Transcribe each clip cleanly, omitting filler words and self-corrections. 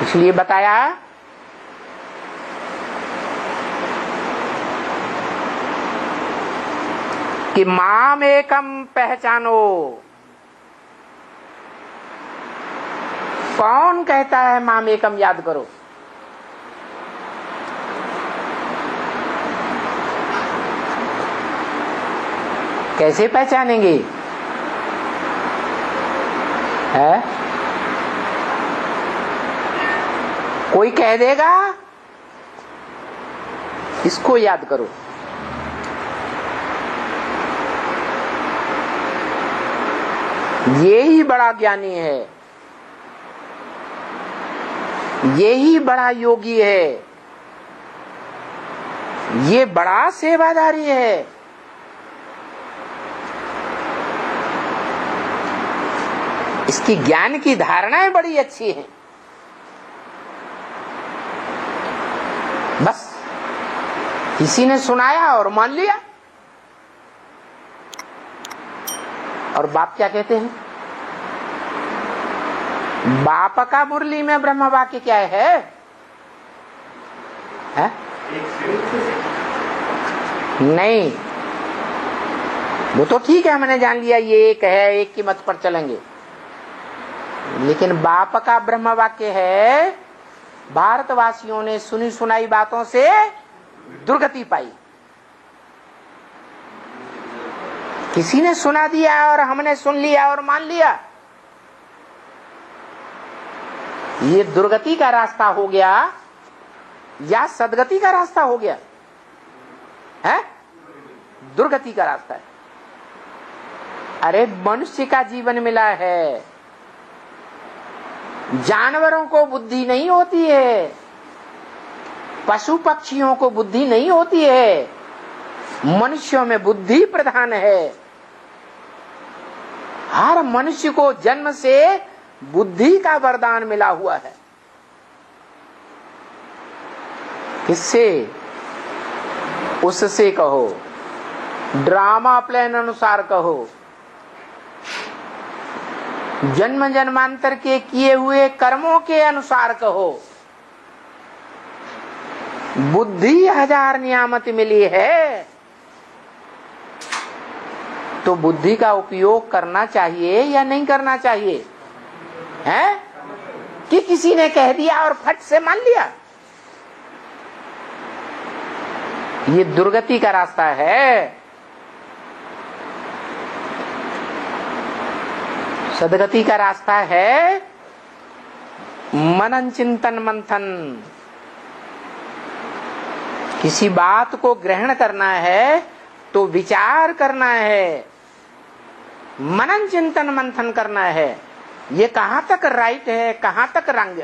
इसलिए बताया कि माम एकम पहचानो। कौन कहता है माम एकम याद करो? कैसे पहचानेंगे? है कोई कह देगा इसको याद करो। यही बड़ा ज्ञानी है, यही बड़ा योगी है, ये बड़ा सेवादारी है। इसकी ज्ञान की धारणाएं बड़ी अच्छी हैं। बस किसी ने सुनाया और मान लिया। और बाप क्या कहते हैं? बाप का मुरली में ब्रह्म वाक्य क्या है? नहीं, वो तो ठीक है, हमने जान लिया ये एक है, एक की मत पर चलेंगे। लेकिन बाप का ब्रह्म वाक्य है, भारतवासियों ने सुनी सुनाई बातों से दुर्गति पाई। किसी ने सुना दिया और हमने सुन लिया और मान लिया, ये दुर्गति का रास्ता हो गया या सदगति का रास्ता हो गया? है दुर्गति का रास्ता है। अरे मनुष्य का जीवन मिला है, जानवरों को बुद्धि नहीं होती है, पशु पक्षियों को बुद्धि नहीं होती है, मनुष्यों में बुद्धि प्रधान है। हर मनुष्य को जन्म से बुद्धि का वरदान मिला हुआ है। किससे? उससे कहो, ड्रामा प्लान अनुसार कहो, जन्म जन्मांतर के किए हुए कर्मों के अनुसार कहो। बुद्धि 1000 नियामत मिली है, तो बुद्धि का उपयोग करना चाहिए या नहीं करना चाहिए? है कि किसी ने कह दिया और फट से मान लिया? ये दुर्गति का रास्ता है। सदगति का रास्ता है मनन चिंतन मंथन। किसी बात को ग्रहण करना है तो विचार करना है, मनन चिंतन मंथन करना है। ये कहां तक राइट है, कहां तक रंग।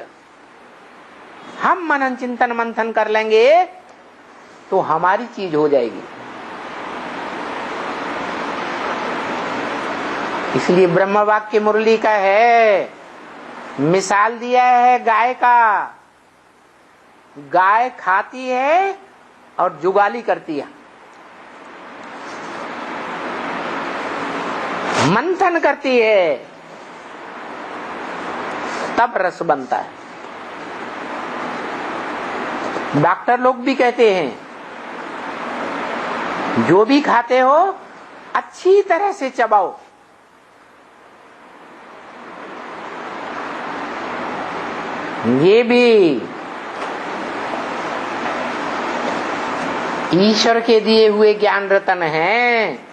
हम मनन चिंतन मंथन कर लेंगे तो हमारी चीज हो जाएगी। इसलिए ब्रह्म वाक्य मुरली का है, मिसाल दिया है गाय का। गाय खाती है और जुगाली करती है, मंथन करती है, तब रस बनता है। डॉक्टर लोग भी कहते हैं जो भी खाते हो अच्छी तरह से चबाओ। ये भी ईश्वर के दिए हुए ज्ञान रतन हैं।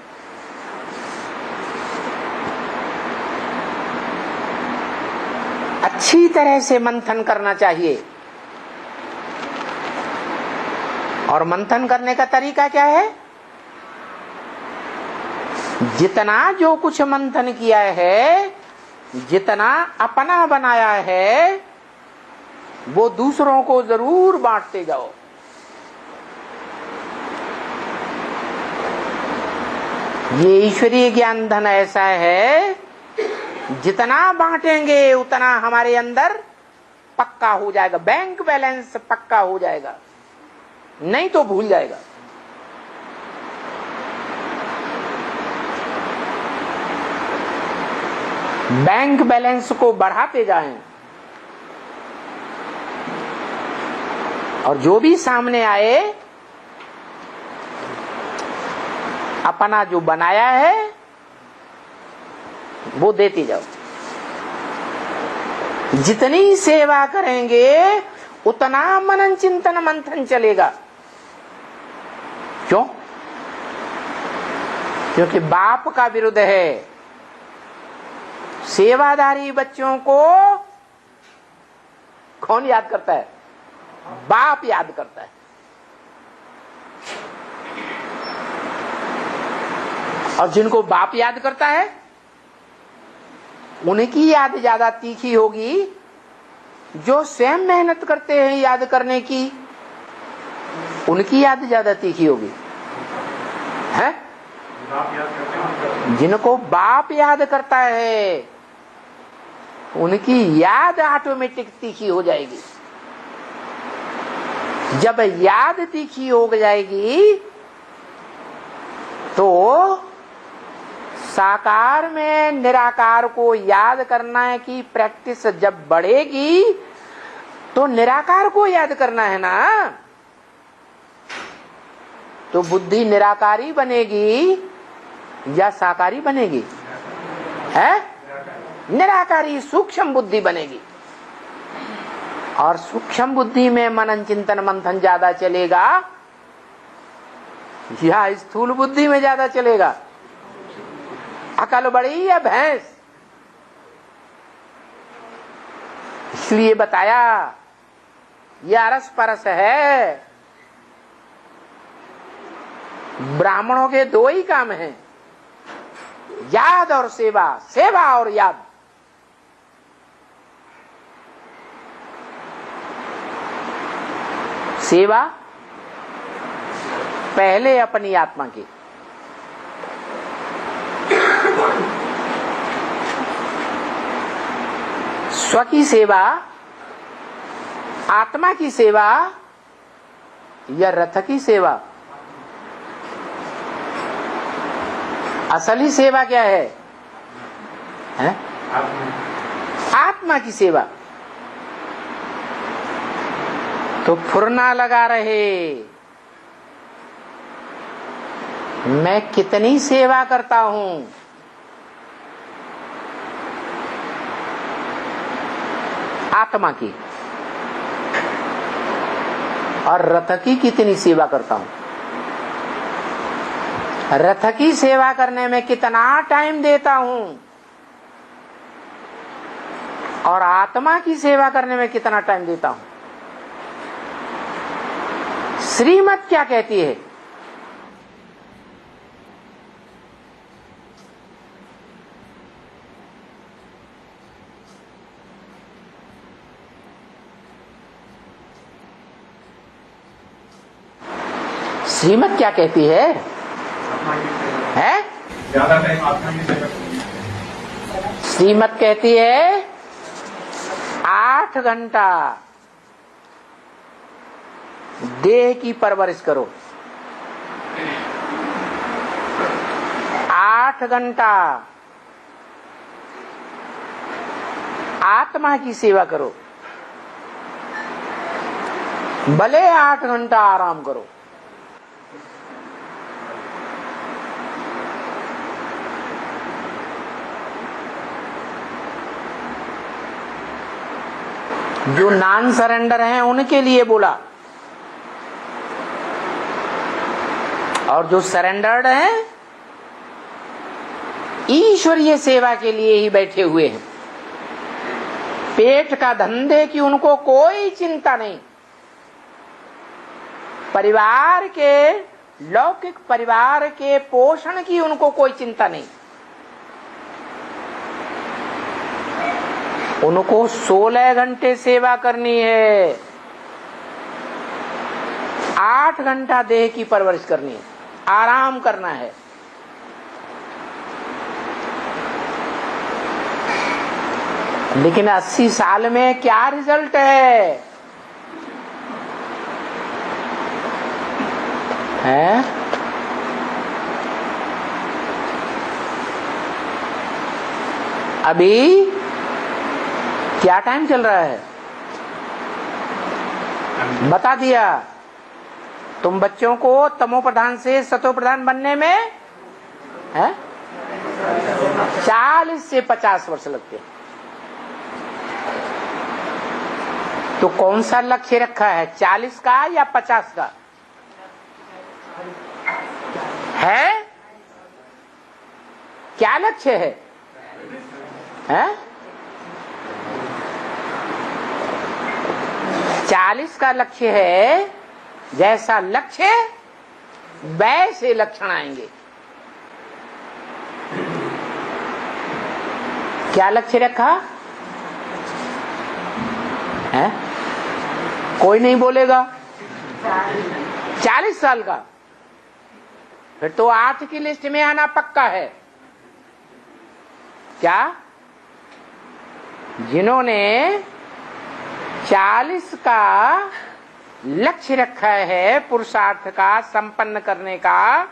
अच्छी तरह से मंथन करना चाहिए। और मंथन करने का तरीका क्या है? जितना जो कुछ मंथन किया है, जितना अपना बनाया है, वो दूसरों को जरूर बांटते जाओ। ये ईश्वरीय ज्ञान धन ऐसा है, जितना बांटेंगे उतना हमारे अंदर पक्का हो जाएगा, बैंक बैलेंस पक्का हो जाएगा, नहीं तो भूल जाएगा। बैंक बैलेंस को बढ़ाते जाएं, और जो भी सामने आए अपना जो बनाया है वो देते जाओ। जितनी सेवा करेंगे उतना मनन चिंतन मंथन चलेगा। क्यों? क्योंकि बाप का विरुद्ध है। सेवादारी बच्चों को कौन याद करता है? बाप याद करता है। और जिनको बाप याद करता है उनकी याद ज्यादा तीखी होगी। जो स्वयं मेहनत करते हैं याद करने की, उनकी याद ज्यादा तीखी होगी। है? जिनको बाप याद करता है उनकी याद ऑटोमेटिक तीखी हो जाएगी। जब याद तीखी हो जाएगी तो साकार में निराकार को याद करना की प्रैक्टिस जब बढ़ेगी तो निराकार को याद करना है ना, तो बुद्धि निराकारी बनेगी या साकारी बनेगी? है? निराकारी सूक्ष्म बुद्धि बनेगी। और सूक्ष्म बुद्धि में मनन चिंतन मंथन ज्यादा चलेगा या स्थूल बुद्धि में ज्यादा चलेगा? अकल बड़ी या भैंस? इसलिए बताया यह अरस परस है। ब्राह्मणों के दो ही काम हैं, याद और सेवा, सेवा और याद। सेवा पहले अपनी आत्मा की, स्व की सेवा, आत्मा की सेवा या रथ की सेवा? असली सेवा क्या है? हैं? आत्मा की सेवा। तो फुरना लगा रहे मैं कितनी सेवा करता हूं, आत्मा की, और रथ की कितनी सेवा करता हूं। रथ की सेवा करने में कितना टाइम देता हूं और आत्मा की सेवा करने में कितना टाइम देता हूं। श्रीमत क्या कहती है? श्रीमत क्या कहती है? है? ज्यादा टाइम आत्मा की सेवा। श्रीमत कहती है 8 घंटा देह की परवरिश करो, 8 घंटा आत्मा की सेवा करो, भले 8 घंटा आराम करो। जो नॉन सरेंडर हैं उनके लिए बोला, और जो सरेंडर्ड हैं ईश्वरीय सेवा के लिए ही बैठे हुए हैं। पेट का धंधे की उनको कोई चिंता नहीं, परिवार के, लौकिक परिवार के पोषण की उनको कोई चिंता नहीं। उनको 16 घंटे सेवा करनी है, 8 घंटा देह की परवरिश करनी है, आराम करना है। लेकिन 80 साल में क्या रिजल्ट है? हैं? अभी क्या टाइम चल रहा है बता दिया। तुम बच्चों को तमो प्रधान से सतो प्रधान बनने में है 40 से 50 वर्ष लगते हैं। तो कौन सा लक्ष्य रखा है, 40 का या 50 का है? क्या लक्ष्य है? 40 का लक्ष्य है। जैसा लक्ष्य वैसे लक्षण आएंगे। क्या लक्ष्य रखा है? कोई नहीं बोलेगा। 40 साल का, फिर तो 8 की लिस्ट में आना पक्का है। क्या? जिन्होंने 40 का लक्ष्य रखा है पुरुषार्थ का संपन्न करने का,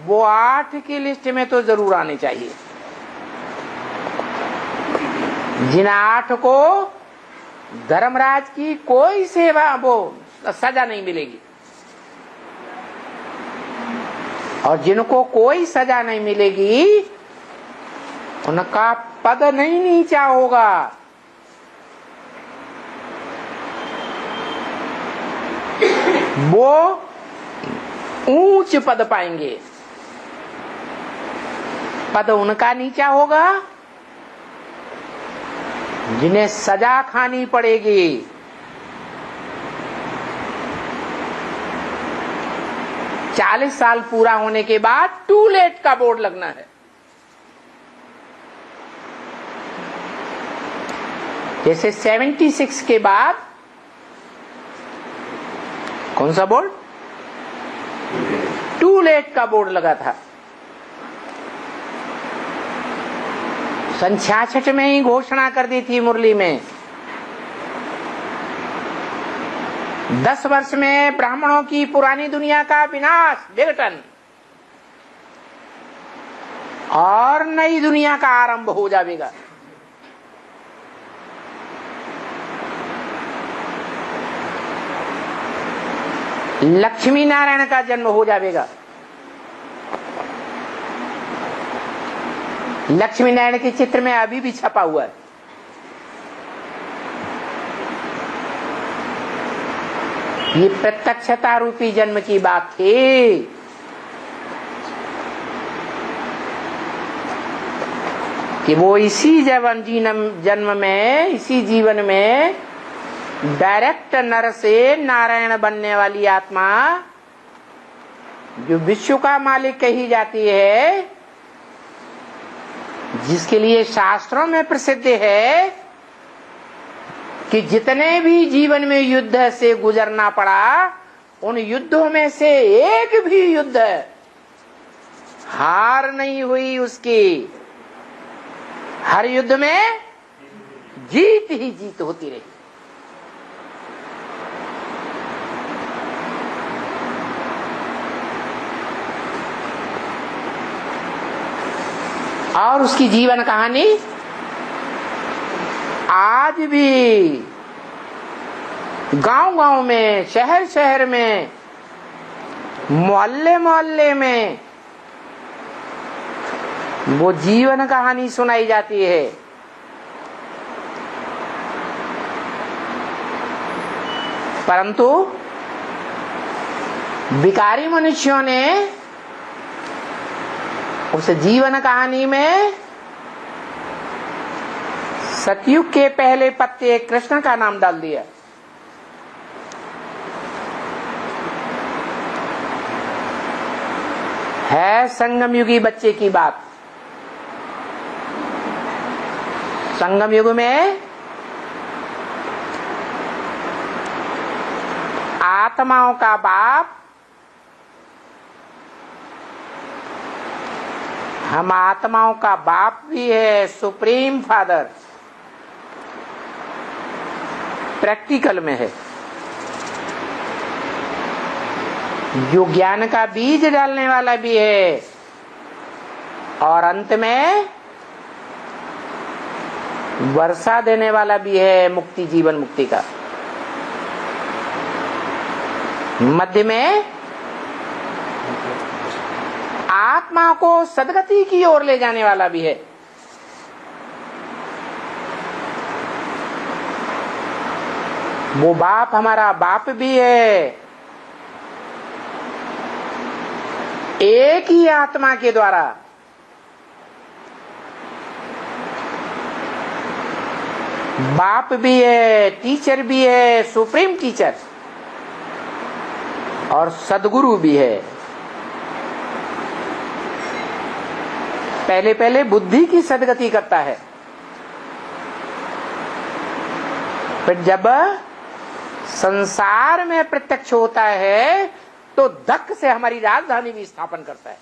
वो 8 की लिस्ट में तो जरूर आने चाहिए। जिन 8 को धर्मराज की कोई सेवा वो सजा नहीं मिलेगी, और जिनको कोई सजा नहीं मिलेगी उनका पद नहीं नीचा होगा। वो ऊंच पद पाएंगे। पद उनका नीचा होगा जिन्हें सजा खानी पड़ेगी। चालीस साल पूरा होने के बाद टू लेट का बोर्ड लगना है। जैसे 76 के बाद कौन सा बोर्ड? टू लेट का बोर्ड लगा था। सन 66 में ही घोषणा कर दी थी मुरली में, 10 वर्ष में ब्राह्मणों की पुरानी दुनिया का विनाश, विघटन, और नई दुनिया का आरंभ हो जाएगा। लक्ष्मी नारायण का जन्म हो जाएगा। लक्ष्मी नारायण के चित्र में अभी भी छपा हुआ है। ये प्रत्यक्षता रूपी जन्म की बात थी। कि वो इसी जन्म में, इसी जीवन में डायरेक्ट नर से नारायण बनने वाली आत्मा, जो विश्व का मालिक कही जाती है, जिसके लिए शास्त्रों में प्रसिद्ध है कि जितने भी जीवन में युद्ध से गुजरना पड़ा, उन युद्धों में से एक भी युद्ध हार नहीं हुई उसकी। हर युद्ध में जीत ही जीत होती रही। और उसकी जीवन कहानी आज भी गांव-गांव में, शहर-शहर में, मोहल्ले-मोहल्ले में वो जीवन कहानी सुनाई जाती है। परंतु विकारी मनुष्यों ने उस जीवन कहानी में सतयुग के पहले पत्ते कृष्ण का नाम डाल दिया। है संगम युगी बच्चे की बात। संगम युग में आत्माओं का बाप, हम आत्माओं का बाप भी है, सुप्रीम फादर, प्रैक्टिकल में है, जो ज्ञान का बीज डालने वाला भी है, और अंत में वर्षा देने वाला भी है मुक्ति, जीवन मुक्ति का। मध्य में आत्मा को सदगति की ओर ले जाने वाला भी है। वो बाप हमारा बाप भी है। एक ही आत्मा के द्वारा बाप भी है, टीचर भी है, सुप्रीम टीचर, और सदगुरु भी है। पहले पहले बुद्धि की सदगति करता है, फिर जब संसार में प्रत्यक्ष होता है तो धक से हमारी राजधानी भी स्थापन करता है।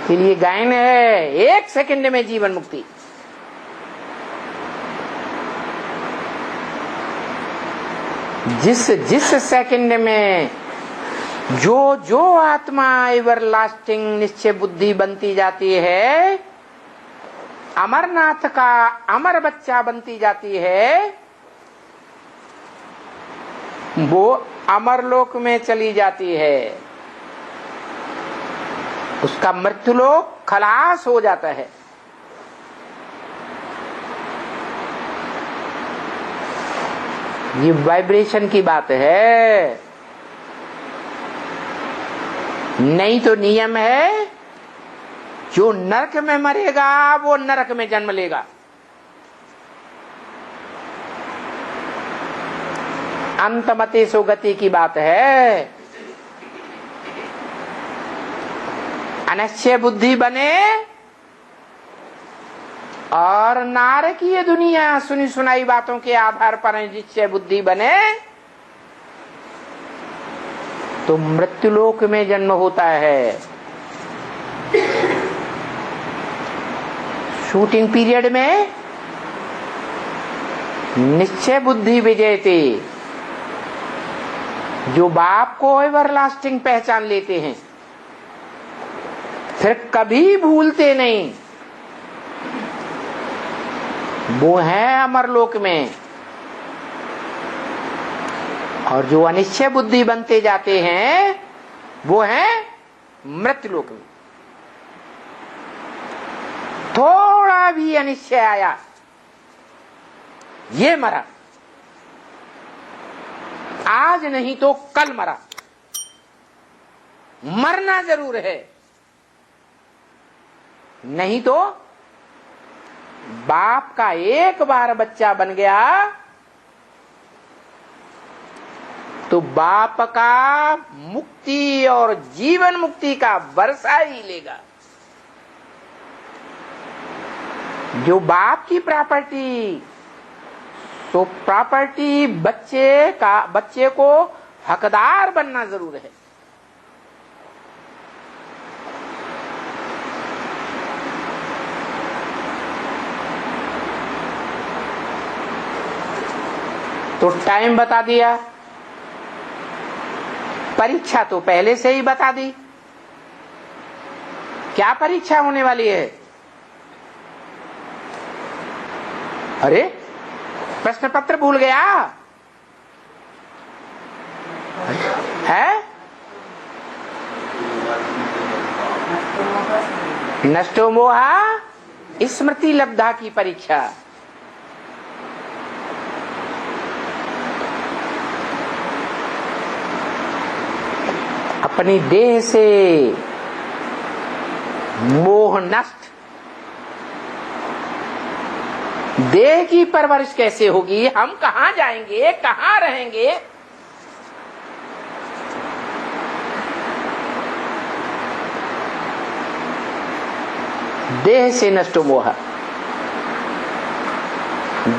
के लिए गायन है 1 सेकंड में जीवन मुक्ति। जिस जिस सेकंड में जो जो आत्मा एवर लास्टिंग निश्चय बुद्धि बनती जाती है, अमरनाथ का अमर बच्चा बनती जाती है, वो अमरलोक में चली जाती है। उसका मृत्युलोक खलास हो जाता है। ये वाइब्रेशन की बात है, नहीं तो नियम है जो नरक में मरेगा वो नरक में जन्म लेगा। अंतमते सुगति की बात है। अनिश्चय बुद्धि बने और नारकीय दुनिया सुनी सुनाई बातों के आधार पर निश्चय बुद्धि बने तो मृत्युलोक में जन्म होता है। शूटिंग पीरियड में निश्चय बुद्धि विजयते, जो बाप को एवरलास्टिंग पहचान लेते हैं, फिर कभी भूलते नहीं, वो है अमरलोक में। और जो अनिश्चय बुद्धि बनते जाते हैं वो है मृत्युलोक में। थोड़ा भी अनिश्चय आया, ये मरा, आज नहीं तो कल मरा। मरना जरूर है, नहीं तो बाप का एक बार बच्चा बन गया तो बाप का मुक्ति और जीवन मुक्ति का वर्षा ही लेगा। जो बाप की प्रॉपर्टी, तो प्रॉपर्टी बच्चे को हकदार बनना जरूर है। तो टाइम बता दिया, परीक्षा तो पहले से ही बता दी। क्या परीक्षा होने वाली है? अरे प्रश्न पत्र भूल गया है? नष्टो मोहा स्मृति लब्धा की परीक्षा। अपनी देह से मोह नष्ट। देह की परवरिश कैसे होगी? हम कहां जाएंगे, कहां रहेंगे? देह से नष्ट मोह,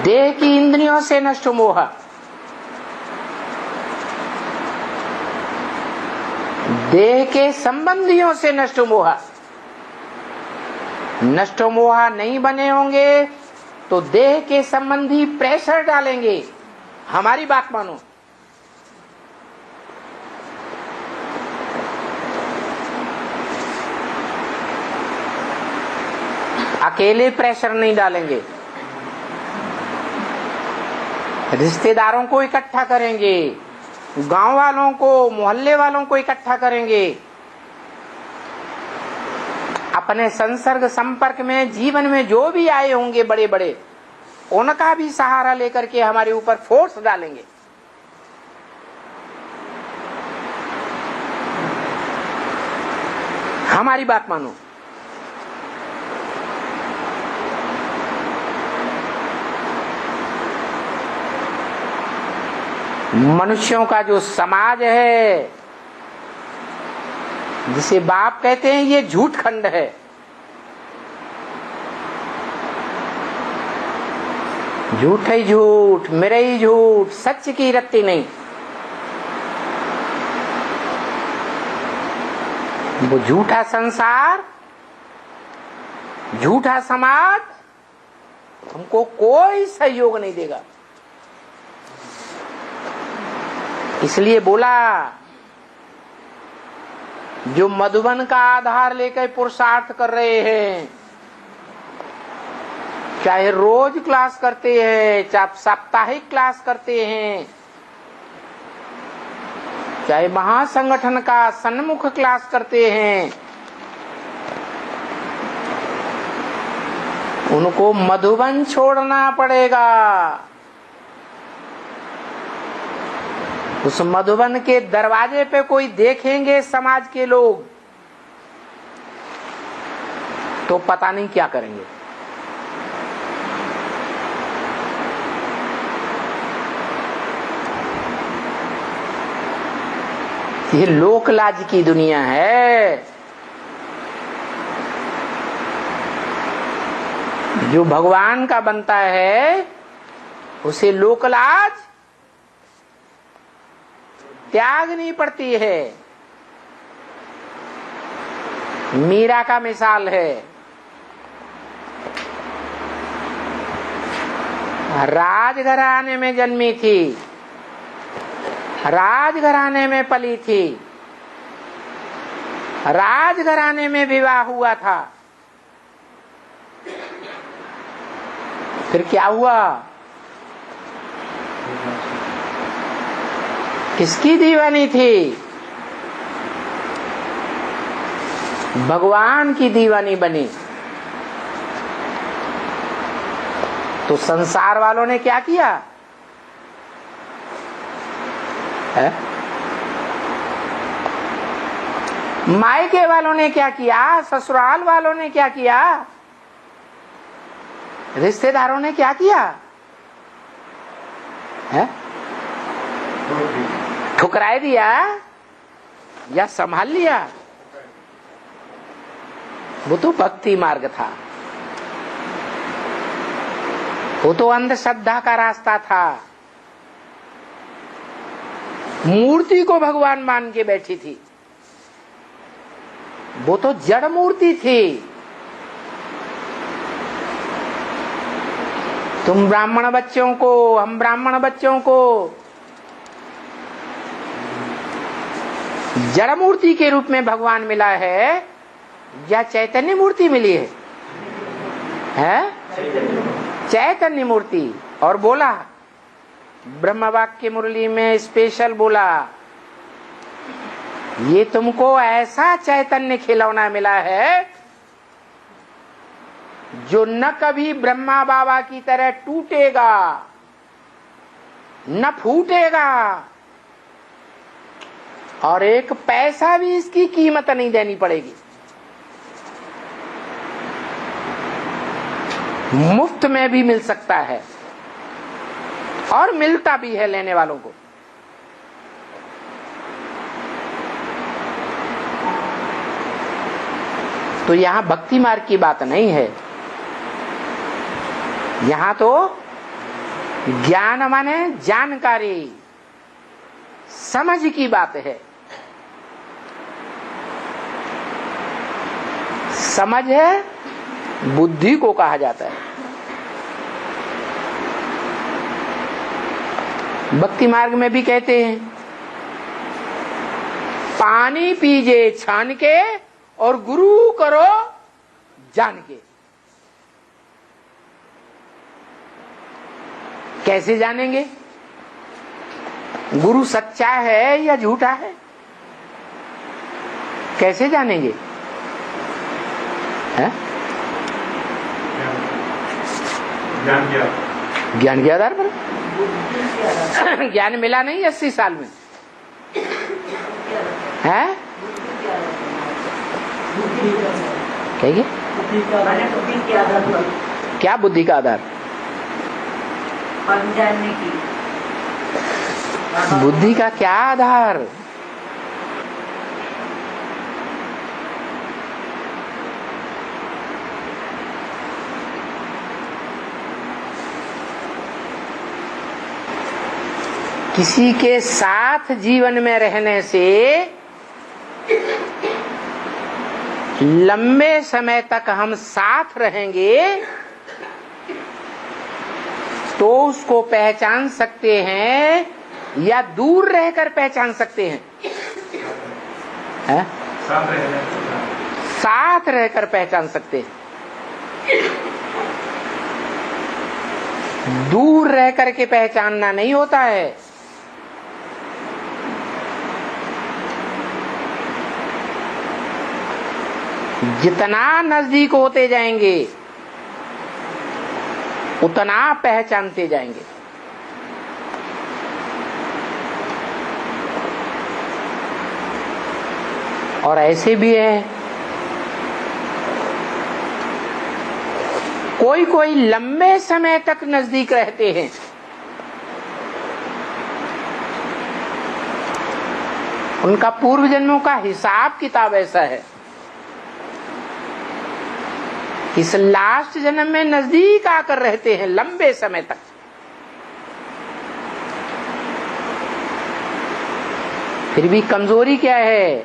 देह की इंद्रियों से नष्ट मोह, देह के संबंधियों से नष्ट मोह। नष्ट मोह नहीं बने होंगे तो देह के संबंधी प्रेशर डालेंगे। हमारी बात मानो, अकेले प्रेशर नहीं डालेंगे, रिश्तेदारों को इकट्ठा करेंगे, गांव वालों को, मोहल्ले वालों को इकट्ठा करेंगे, अपने संसर्ग संपर्क में जीवन में जो भी आए होंगे बड़े बड़े, उनका भी सहारा लेकर के हमारे ऊपर फोर्स डालेंगे। हमारी बात मानो। मनुष्यों का जो समाज है, जिसे बाप कहते हैं, ये झूठ खंड है। झूठ ही झूठ, मेरे ही झूठ, सच की रत्ती नहीं। वो झूठा संसार, झूठा समाज हमको कोई सहयोग नहीं देगा। इसलिए बोला, जो मधुबन का आधार लेकर पुरुषार्थ कर रहे हैं, चाहे रोज क्लास करते हैं, चाहे साप्ताहिक क्लास करते हैं, चाहे महासंगठन का सन्मुख क्लास करते हैं, उनको मधुबन छोड़ना पड़ेगा। उस मधुबन के दरवाजे पे कोई देखेंगे समाज के लोग तो पता नहीं क्या करेंगे। ये लोक लाज की दुनिया है। जो भगवान का बनता है उसे लोक लाज त्यागनी पड़ती है। मीरा का मिसाल है, राजघराने में जन्मी थी, राजघराने में पली थी, राजघराने में विवाह हुआ था। फिर क्या हुआ? किसकी दीवानी थी? भगवान की दीवानी बनी। तो संसार वालों ने क्या किया है? मायके वालों ने क्या किया? ससुराल वालों ने क्या किया? रिश्तेदारों ने क्या किया है? ठुकराए दिया या संभाल लिया? वो तो भक्ति मार्ग था, वो तो अंधश्रद्धा का रास्ता था। मूर्ति को भगवान मान के बैठी थी, वो तो जड़ मूर्ति थी। तुम ब्राह्मण बच्चों को, हम ब्राह्मण बच्चों को जड़ मूर्ति के रूप में भगवान मिला है या चैतन्य मूर्ति मिली है? चैतन्य मूर्ति। और बोला, ब्रह्म वाक्य मुरली में स्पेशल बोला, ये तुमको ऐसा चैतन्य खिलौना मिला है जो न कभी ब्रह्मा बाबा की तरह टूटेगा न फूटेगा, और एक पैसा भी इसकी कीमत नहीं देनी पड़ेगी। मुफ्त में भी मिल सकता है और मिलता भी है लेने वालों को। तो यहां भक्ति मार्ग की बात नहीं है, यहां तो ज्ञान माने जानकारी, समझ की बात है। समझ है, बुद्धि को कहा जाता है। भक्ति मार्ग में भी कहते हैं, पानी पीजे छान के और गुरु करो जान के। कैसे जानेंगे गुरु सच्चा है या झूठा है? कैसे जानेंगे? है? ज्ञान के आधार पर। ज्ञान मिला नहीं 80 साल में है? कहिए क्या बुद्धि का आधार? जानने की बुद्धि का क्या आधार? किसी के साथ जीवन में रहने से लंबे समय तक हम साथ रहेंगे तो उसको पहचान सकते हैं या दूर रहकर पहचान सकते हैं? साथ रहकर पहचान सकते हैं। दूर रह करके पहचानना नहीं होता है। जितना नजदीक होते जाएंगे उतना पहचानते जाएंगे। और ऐसे भी है कोई कोई लंबे समय तक नजदीक रहते हैं, उनका पूर्व जन्मों का हिसाब किताब ऐसा है, इस लास्ट जन्म में नजदीक आकर रहते हैं लंबे समय तक। फिर भी कमजोरी क्या है?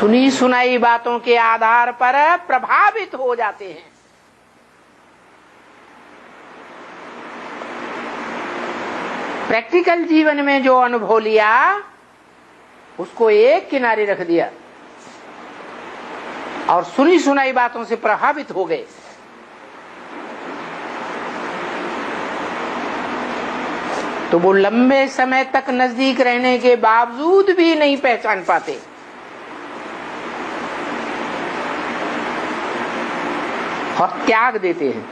सुनी सुनाई बातों के आधार पर प्रभावित हो जाते हैं। प्रैक्टिकल जीवन में जो अनुभव लिया उसको एक किनारे रख दिया और सुनी सुनाई बातों से प्रभावित हो गए। तो वो लंबे समय तक नजदीक रहने के बावजूद भी नहीं पहचान पाते। और त्याग देते हैं।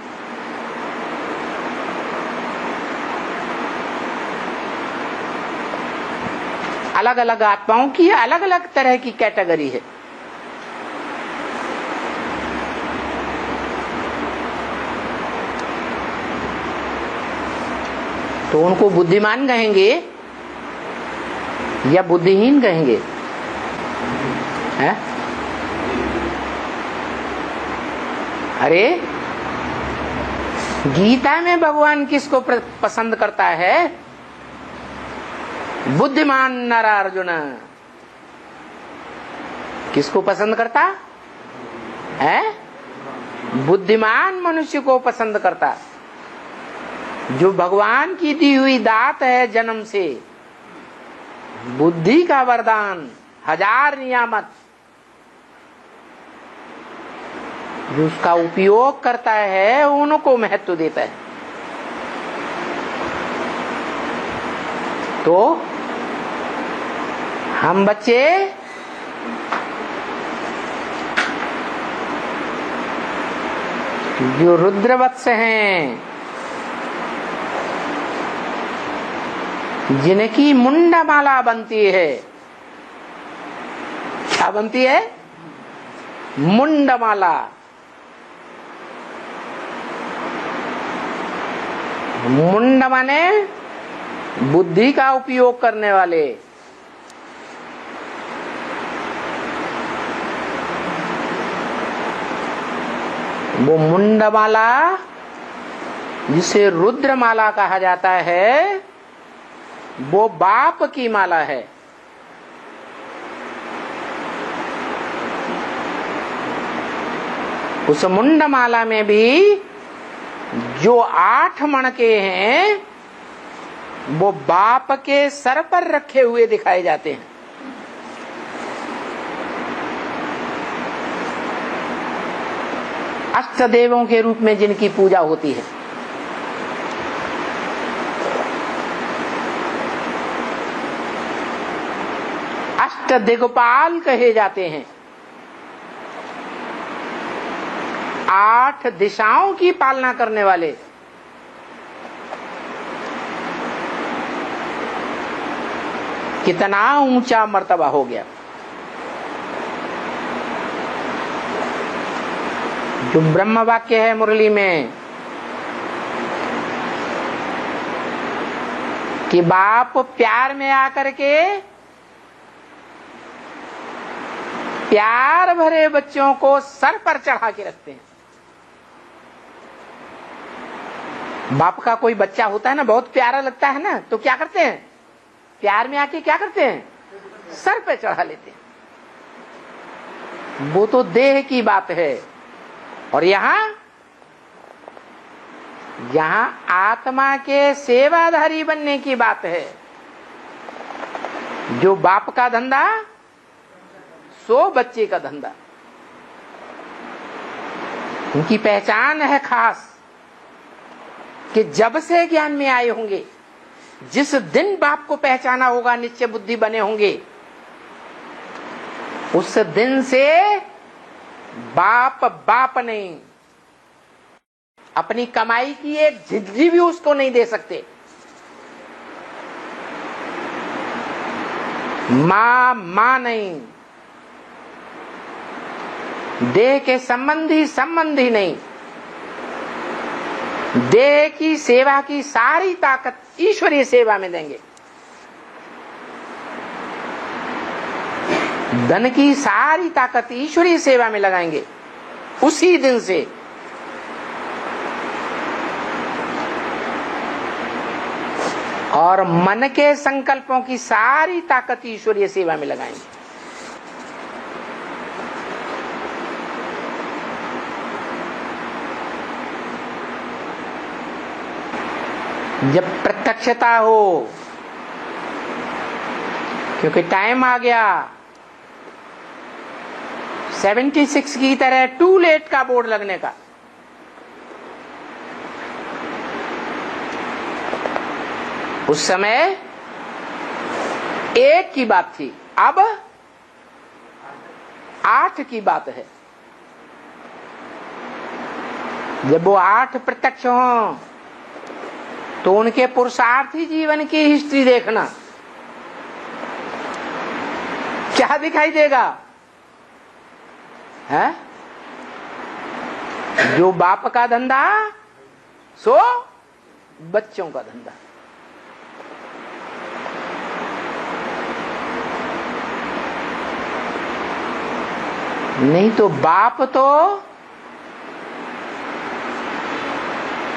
अलग अलग आत्माओं की अलग अलग तरह की कैटेगरी है। तो उनको बुद्धिमान कहेंगे या बुद्धिहीन कहेंगे? है? अरे गीता में भगवान किसको पसंद करता है? बुद्धिमान नर अर्जुन। किसको पसंद करता है? बुद्धिमान मनुष्य को पसंद करता, जो भगवान की दी हुई दात है जन्म से, बुद्धि का वरदान, 1000 नियामत, जो उसका उपयोग करता है उनको महत्व देता है। तो हम बच्चे जो रुद्रवत्स हैं, जिनकी मुंडमाला बनती है, क्या बनती है? मुंडमाला। मुंड माने बुद्धि का उपयोग करने वाले। वो मुंडमाला जिसे रुद्रमाला कहा जाता है, वो बाप की माला है। उस मुंडमाला में भी जो 8 मणके हैं वो बाप के सर पर रखे हुए दिखाए जाते हैं। अष्ट देवों के रूप में जिनकी पूजा होती है। अष्ट दिग्पाल कहे जाते हैं। 8 दिशाओं की पालना करने वाले। कितना ऊंचा मर्तबा हो गया। जो ब्रह्म वाक्य है मुरली में कि बाप प्यार में आकर के प्यार भरे बच्चों को सर पर चढ़ा के रखते हैं। बाप का कोई बच्चा होता है ना, बहुत प्यारा लगता है ना, तो क्या करते हैं? प्यार में आके क्या करते हैं? सर पे चढ़ा लेते हैं। वो तो देह की बात है। और यहां आत्मा के सेवाधारी बनने की बात है। जो बाप का धंधा सो बच्चे का धंधा। उनकी पहचान है खास कि जब से ज्ञान में आए होंगे, जिस दिन बाप को पहचाना होगा, निश्चय बुद्धि बने होंगे, उस दिन से बाप नहीं, अपनी कमाई की एक झिझरी भी उसको नहीं दे सकते। मां नहीं, देह के संबंधी नहीं। देह की सेवा की सारी ताकत ईश्वरीय सेवा में देंगे। धन की सारी ताकत ईश्वरीय सेवा में लगाएंगे उसी दिन से। और मन के संकल्पों की सारी ताकत ईश्वरीय सेवा में लगाएंगे। जब प्रत्यक्षता हो, क्योंकि टाइम आ गया, 76 की तरह टू लेट का बोर्ड लगने का। उस समय 1 की बात थी, अब 8 की बात है। जब वो 8 प्रत्यक्ष हों तो उनके पुरुषार्थी जीवन की हिस्ट्री देखना, क्या दिखाई देगा? है जो बाप का धंधा सो बच्चों का धंधा। नहीं तो बाप तो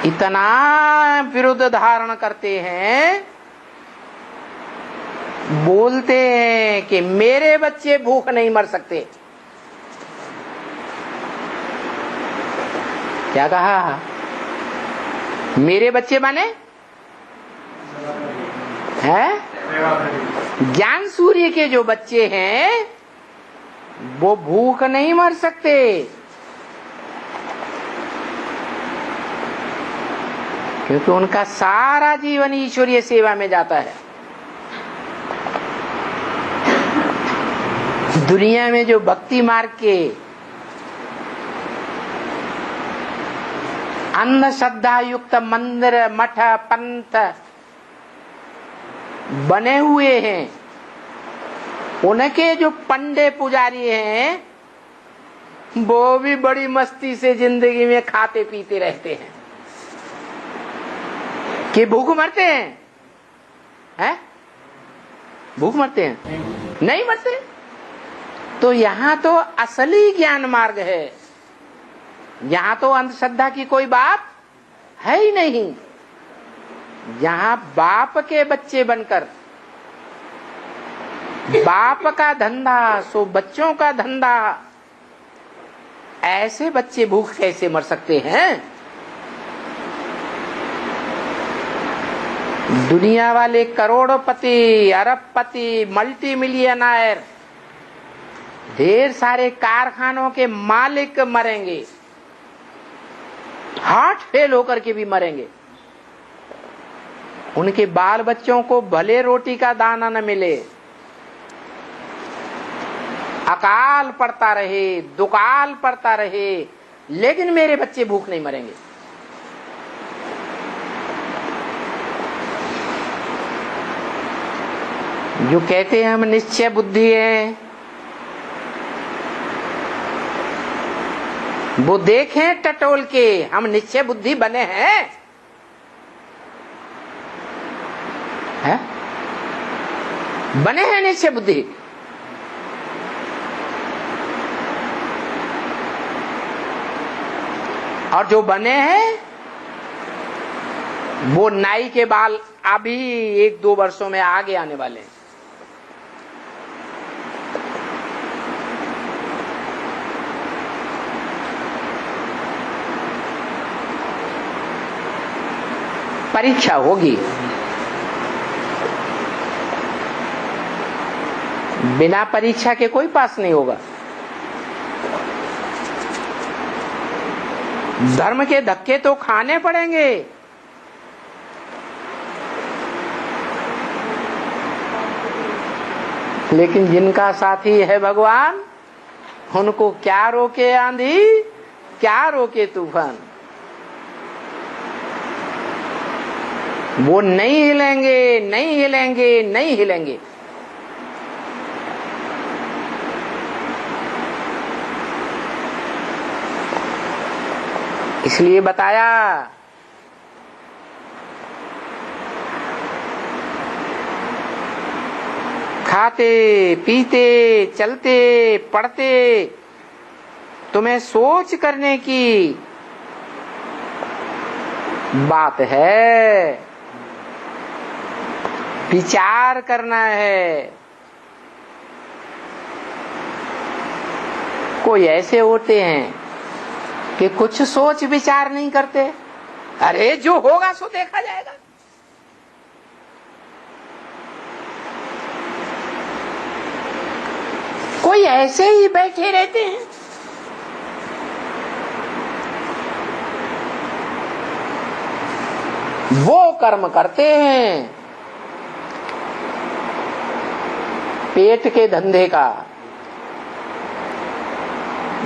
इतना विरुद्ध धारण करते हैं, बोलते हैं कि मेरे बच्चे भूख नहीं मर सकते। क्या कहा? मेरे बच्चे माने हैं ज्ञान सूर्य के जो बच्चे हैं वो भूख नहीं मर सकते। क्योंकि उनका सारा जीवन ईश्वरीय सेवा में जाता है। दुनिया में जो भक्ति मार्ग के अंधश्रद्धा युक्त मंदिर, मठ, पंथ बने हुए हैं, उनके जो पंडे पुजारी हैं वो भी बड़ी मस्ती से जिंदगी में खाते पीते रहते हैं कि भूख मरते हैं? भूख मरते हैं? नहीं मरते। तो यहाँ तो असली ज्ञान मार्ग है। यहाँ तो अंधश्रद्धा की कोई बात है ही नहीं। यहाँ बाप के बच्चे बनकर बाप का धंधा सो बच्चों का धंधा, ऐसे बच्चे भूख कैसे मर सकते हैं? दुनिया वाले करोड़पति, अरबपति, मल्टी मिलियनर, ढेर सारे कारखानों के मालिक मरेंगे, हार्ट फेल होकर के भी मरेंगे। उनके बाल बच्चों को भले रोटी का दाना न मिले, अकाल पड़ता रहे, दुकाल पड़ता रहे, लेकिन मेरे बच्चे भूख नहीं मरेंगे। जो कहते हैं हम निश्चय बुद्धि हैं, वो देखें टटोल के हम निश्चय बुद्धि बने हैं, है? बने हैं निश्चय बुद्धि। और जो बने हैं वो नाई के बाल अभी 1-2 वर्षों में आगे आने वाले हैं। परीक्षा होगी, बिना परीक्षा के कोई पास नहीं होगा। धर्म के धक्के तो खाने पड़ेंगे, लेकिन जिनका साथी है भगवान, उनको क्या रोके आंधी, क्या रोके तूफान, वो नहीं हिलेंगे, नहीं हिलेंगे, नहीं हिलेंगे। इसलिए बताया खाते पीते चलते पढ़ते तुम्हें सोच करने की बात है, विचार करना है। कोई ऐसे होते हैं कि कुछ सोच विचार नहीं करते, अरे जो होगा सो देखा जाएगा। कोई ऐसे ही बैठे रहते हैं। वो कर्म करते हैं पेट के धंधे का,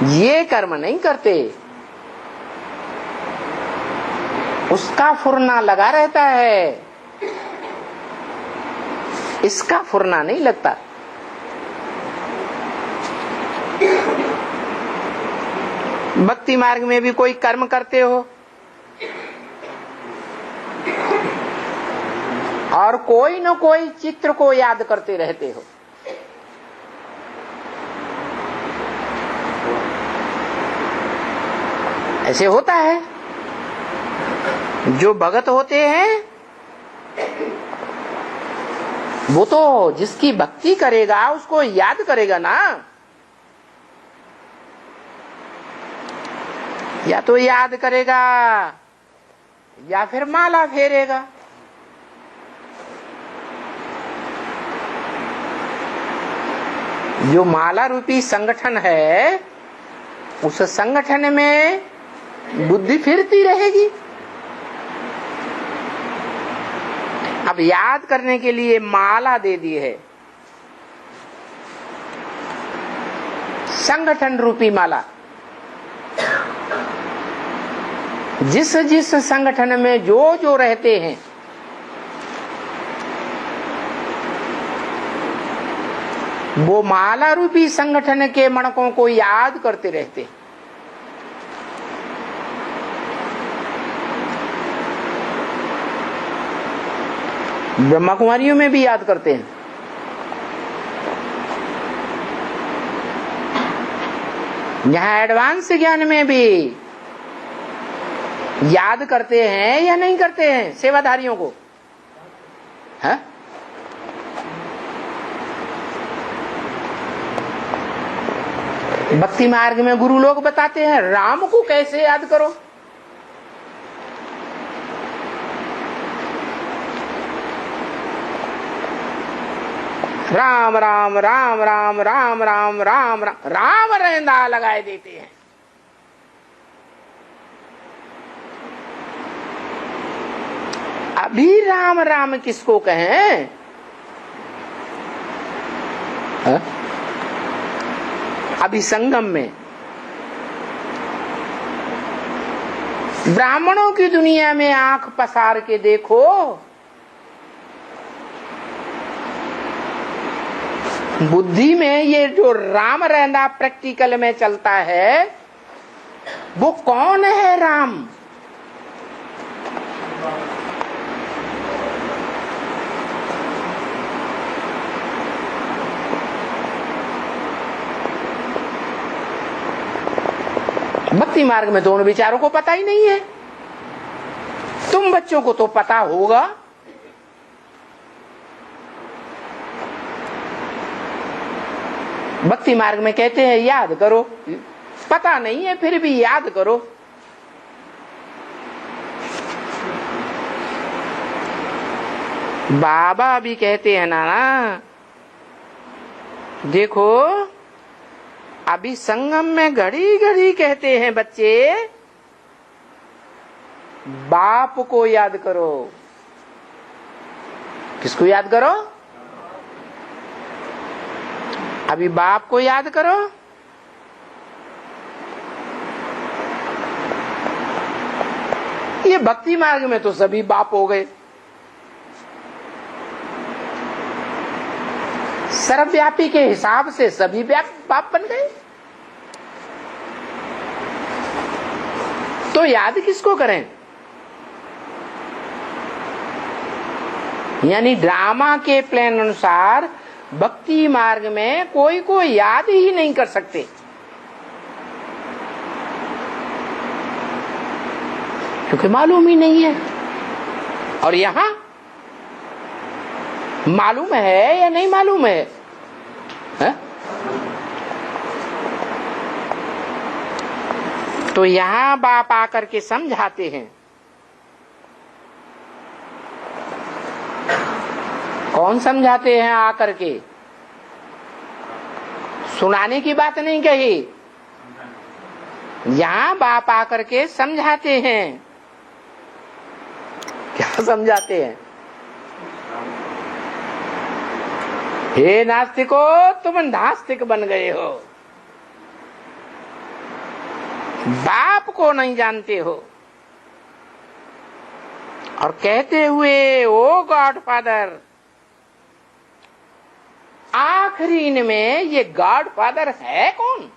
ये कर्म नहीं करते। उसका फुरना लगा रहता है, इसका फुरना नहीं लगता। भक्ति मार्ग में भी कोई कर्म करते हो और कोई न कोई चित्र को याद करते रहते हो। ऐसे होता है। जो भगत होते हैं वो तो जिसकी भक्ति करेगा उसको याद करेगा ना, या तो याद करेगा या फिर माला फेरेगा। जो माला रूपी संगठन है, उस संगठन में बुद्धि फिरती रहेगी। अब याद करने के लिए माला दे दी है, संगठन रूपी माला। जिस जिस संगठन में जो जो रहते हैं, वो माला रूपी संगठन के मणकों को याद करते रहते हैं। ब्रह्मा कुमारियों में भी याद करते हैं। यहाँ एडवांस ज्ञान में भी याद करते हैं या नहीं करते हैं सेवाधारियों को, है? भक्ति मार्ग में गुरु लोग बताते हैं राम को कैसे याद करो। राम राम राम राम राम राम राम राम राम रेंदा लगाए देते हैं। अभी राम राम किसको कहें? हा? अभी संगम में ब्राह्मणों की दुनिया में आंख पसार के देखो, बुद्धि में ये जो राम रहना प्रैक्टिकल में चलता है, वो कौन है राम? भक्ति मार्ग में तो उन विचारों को पता ही नहीं है। तुम बच्चों को तो पता होगा। भक्ति मार्ग में कहते हैं याद करो, पता नहीं है फिर भी याद करो। बाबा भी कहते हैं ना, देखो अभी संगम में घड़ी घड़ी कहते हैं बच्चे, बाप को याद करो। किसको याद करो? अभी बाप को याद करो। ये भक्ति मार्ग में तो सभी बाप हो गए, सर्वव्यापी के हिसाब से सभी बाप बन गए। तो याद किसको करें? यानी ड्रामा के प्लान अनुसार भक्ति मार्ग में कोई को याद ही नहीं कर सकते, क्योंकि मालूम ही नहीं है। और यहां मालूम है या नहीं मालूम है? तो यहां बाप आकर के समझाते हैं। कौन समझाते हैं आकर के? सुनाने की बात नहीं कही, यहां बाप आकर के समझाते हैं। क्या समझाते हैं? हे नास्तिको, तुम नास्तिक बन गए हो, बाप को नहीं जानते हो। और कहते हुए ओ गॉडफादर, आखिरी में ये गॉडफादर है कौन?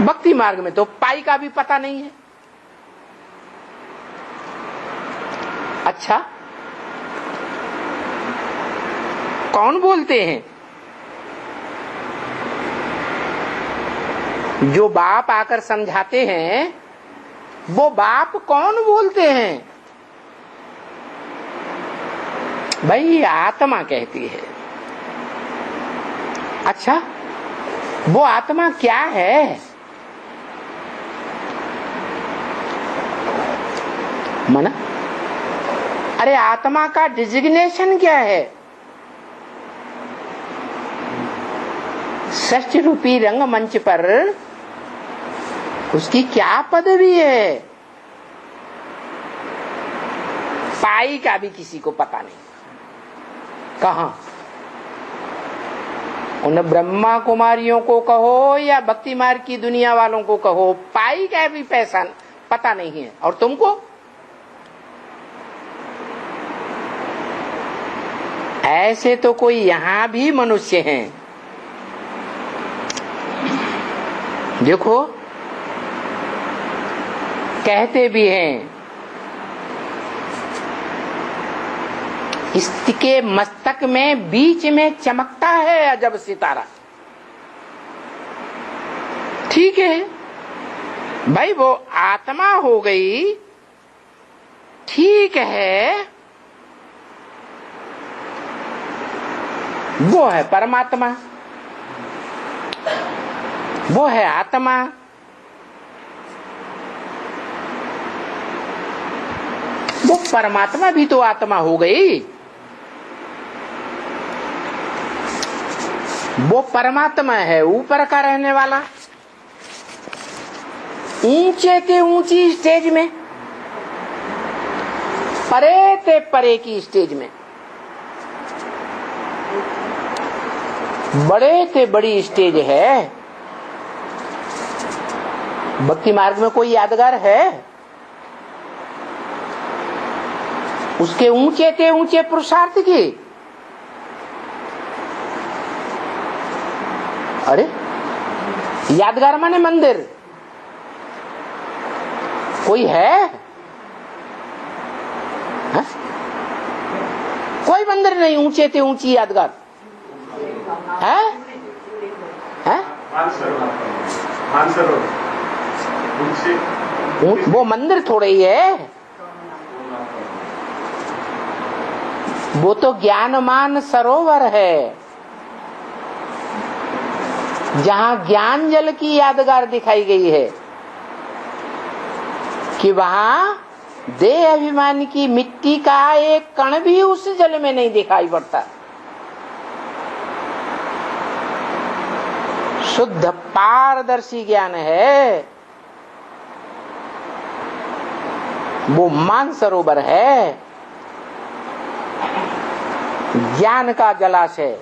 भक्ति मार्ग में तो पाई का भी पता नहीं है। अच्छा, कौन बोलते हैं? जो बाप आकर समझाते हैं, वो बाप कौन बोलते हैं? भाई आत्मा कहती है। अच्छा, वो आत्मा क्या है? मना, अरे आत्मा का डिजिग्नेशन क्या है? षष्ठ रूपी रंगमंच पर उसकी क्या पदवी है? पाई का भी किसी को पता नहीं। कहां? उन ब्रह्मा कुमारियों को कहो या भक्ति मार्ग की दुनिया वालों को कहो, पाई का भी पैसा पता नहीं है। और तुमको ऐसे तो कोई यहां भी मनुष्य हैं। देखो, कहते भी हैं इसके मस्तक में बीच में चमकता है अजब सितारा। ठीक है भाई, वो आत्मा हो गई, ठीक है, वो है परमात्मा, वो है आत्मा। वो परमात्मा भी तो आत्मा हो गई। वो परमात्मा है ऊपर का रहने वाला, ऊंचे ते ऊंची स्टेज में, परे ते परे की स्टेज में, बड़े ते बड़ी स्टेज है। भक्ति मार्ग में कोई यादगार है? उसके ऊंचे ते ऊंचे पुरुषार्थ की। अरे यादगार माने मंदिर कोई है? कोई मंदिर नहीं ऊंचे ते ऊंची यादगार है? वो मंदिर थोड़े ही है, वो तो ज्ञानमान सरोवर है, जहां ज्ञान जल की यादगार दिखाई गई है कि वहां देह अभिमान की मिट्टी का एक कण भी उस जल में नहीं दिखाई पड़ता। शुद्ध पारदर्शी ज्ञान है, वो मानसरोवर है, ज्ञान का जलाशय।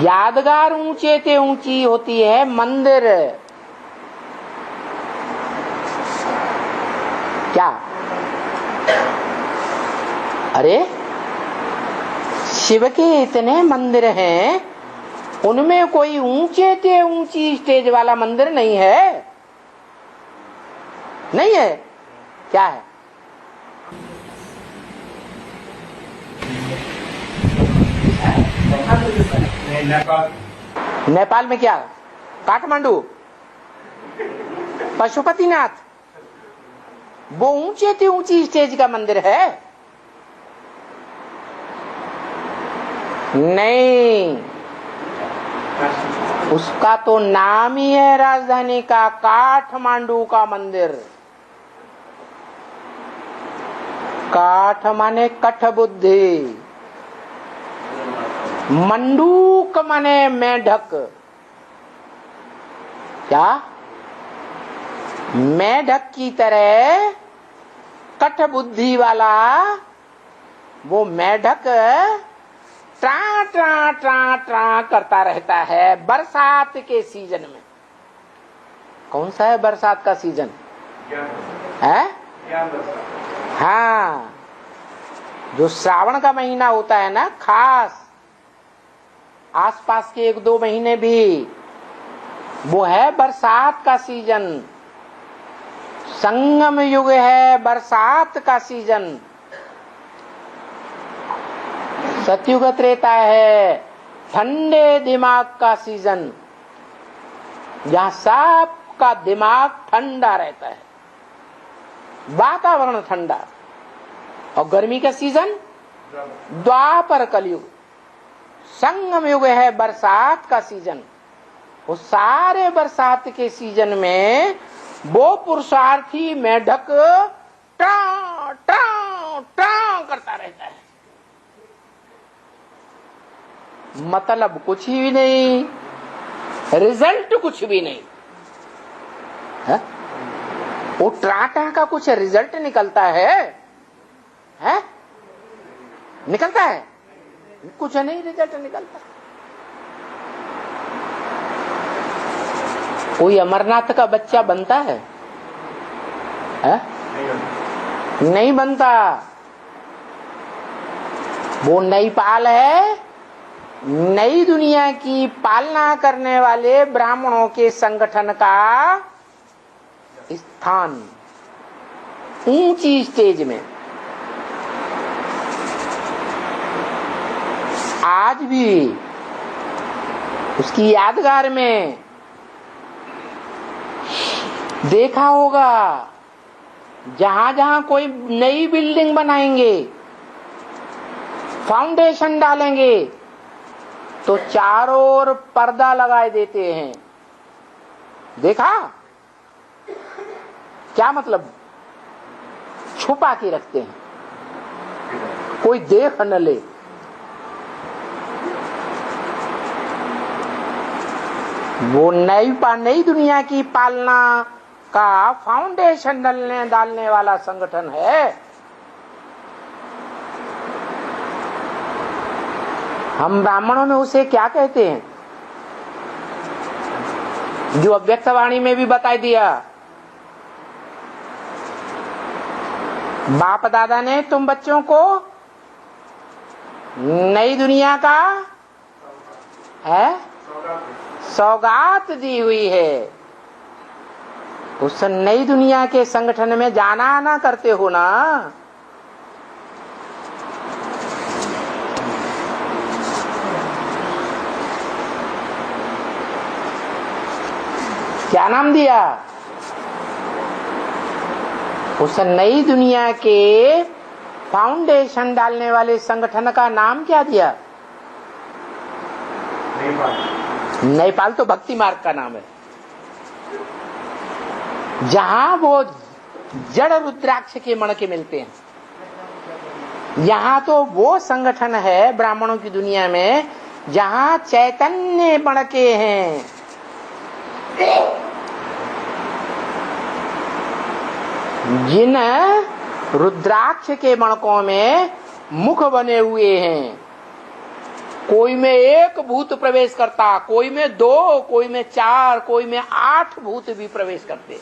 यादगार ऊंचे ते ऊंची होती है मंदिर। क्या? अरे शिव के इतने मंदिर हैं, उनमें कोई ऊंचे ते ऊंची स्टेज वाला मंदिर नहीं है? नहीं है? क्या है? नेपाल में क्या? काठमांडू, पशुपतिनाथ, वो ऊंचे ते ऊंची स्टेज का मंदिर है? नहीं, उसका तो नाम ही है राजधानी का, काठमांडू का मंदिर। काठ माने कठ बुद्धि, मंडूक माने मेढक। क्या? मेढक की तरह कठ बुद्धि वाला वो मेढक ट्रा ट्रा ट्रा ट्रा करता रहता है बरसात के सीजन में। कौन सा है बरसात का सीजन? है? हाँ, जो श्रावण का महीना होता है ना, खास आसपास के 1-2 महीने भी, वो है बरसात का सीजन। संगम युग है बरसात का सीजन। सतयुग त्रेता है ठंडे दिमाग का सीजन, जहां सबका दिमाग ठंडा रहता है, वातावरण ठंडा। और गर्मी का सीजन द्वापर कलयुग। संगम युग है बरसात का सीजन। वो सारे बरसात के सीजन में वो पुरुषार्थी मेढक टां टां टां करता रहता है। मतलब कुछ भी नहीं, रिजल्ट कुछ भी नहीं है? वो टाटा का कुछ रिजल्ट निकलता है? निकलता है? कुछ नहीं रिजल्ट निकलता। कोई अमरनाथ का बच्चा बनता है? नहीं बनता। वो नई पाल है, नई दुनिया की पालना करने वाले ब्राह्मणों के संगठन का स्थान, ऊंची स्टेज में। आज भी उसकी यादगार में देखा होगा, जहां जहां कोई नई बिल्डिंग बनाएंगे, फाउंडेशन डालेंगे, तो चारों ओर पर्दा लगाए देते हैं। देखा? क्या मतलब? छुपा के रखते हैं, कोई देख न ले। वो नई दुनिया की पालना का फाउंडेशन डालने वाला संगठन है। हम ब्राह्मणों में उसे क्या कहते हैं, जो अव्यक्तवाणी में भी बता दिया। बाप दादा ने तुम बच्चों को नई दुनिया का है सौगात दी हुई है। उस नई दुनिया के संगठन में जाना आना करते हो ना। क्या नाम दिया? उस नई दुनिया के फाउंडेशन डालने वाले संगठन का नाम क्या दिया? नेपाल तो भक्ति मार्ग का नाम है। जहां वो जड़ रुद्राक्ष के मणके मिलते हैं, यहाँ तो वो संगठन है ब्राह्मणों की दुनिया में जहां चैतन्य मणके हैं। जिन रुद्राक्ष के मणकों में मुख बने हुए हैं, कोई में 1 भूत प्रवेश करता, कोई में 2, कोई में 4, कोई में 8 भूत भी प्रवेश करते।